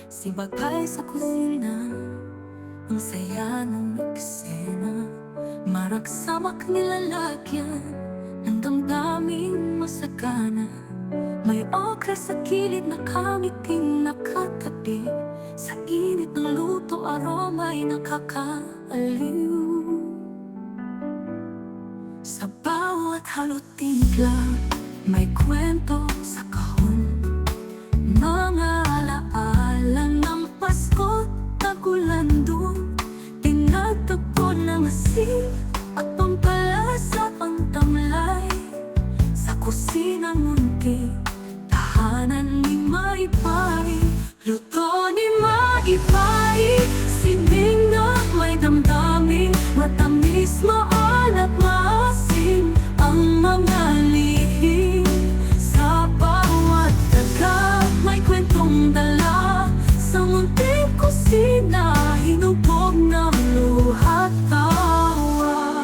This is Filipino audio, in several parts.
Sibagay sa kusina, ang saya ng eksena. Marag samak nilalagyan ng damdaming masagana. May okra sa gilid na kamiting nakatabi. Sa init ng luto, aroma'y nakakaaliw. Sa bawat halo-timpla, may kwento sa kahon. Mga alaala ng Pasko't tagulandong. Tinatagpo ng asin at pampalasa ang tamlay. Sa kusinang munti, tahanan ni Maipari. Luto ni Maipari, sining na may damdamin. Matamis, maalat, maasim ang mga lihim. Sa bawat daga, may kwentong dala. Sa munting kusina, hinubog ng luha't tawa.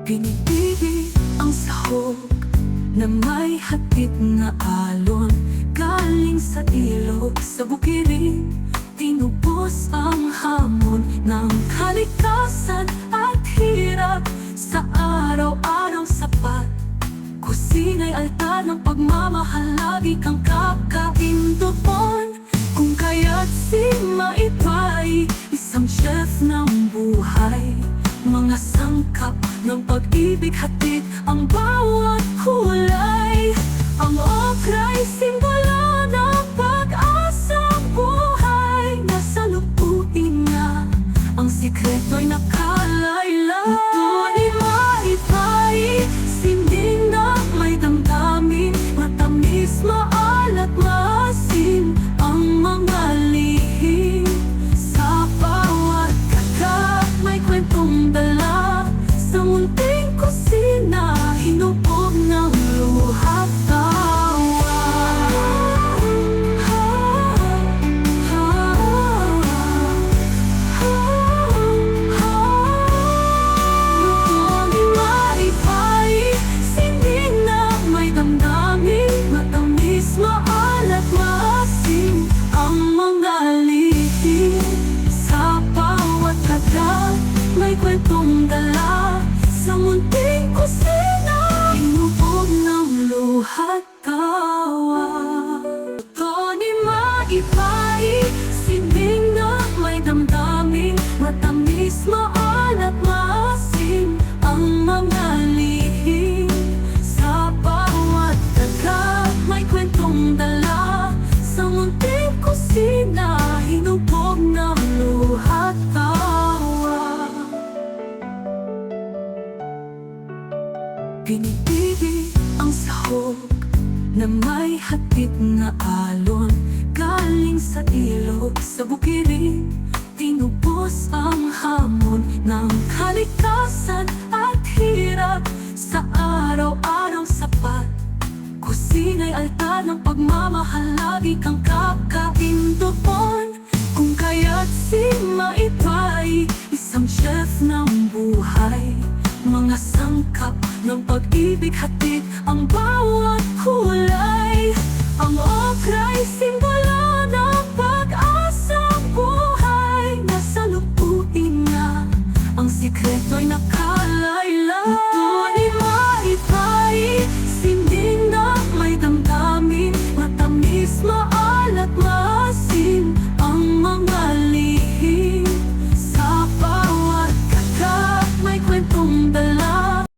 Pinipili ang sahog na may hatid na alon. Galing sa ilog, sa bukirin, tinubos ang hamon ng kalikasan at hirap. Sa araw-araw sapat, kusina'y altar ng pagmamahal. Lagi kang kakain doon. Kung kaya't si Maipari, isang chef ng buhay. Mga sangkap ng pag-ibig, hatid ang bawat kulay. Ang okra'y simbolo ng pag-asang buhay. Nasa lupuin niya, ang sikreto'y nakalaylay. Luto ni Maipari, sining na may damdamin. Matamis, maalat, maasim ang mga lihim. Sa bawat kagat, may kwentong dala. Sa munting kusina, hinubog ng luha't tawa. Luto ni Maipari, sining na may damdamin. Matamis, maalat, maasim ang mga lihim. Sa bawat kagat, may kwentong dala. Sa munting kusina, hinubog ng luha't tawa. Luto ni Maipari, sining na may damdamin. Matamis, maalat, maasim ang mga lihim. Sa bawat dagat, may kwentong dala. Sa munting kusina, hinubog ng luha't tawa. Pinipili ang sahog na may hatid na alon. Galing sa ilog, sa bukirin, tinubos ang hamon ng kalikasan at hirap. Sa araw-araw sapat, kusina'y altar ng pagmamahal. Lagi kang kakain doon. Kung kaya't si Maipari, isang chef ng buhay. Mga sangkap ng pag-ibig, hatid ang bawat kulay.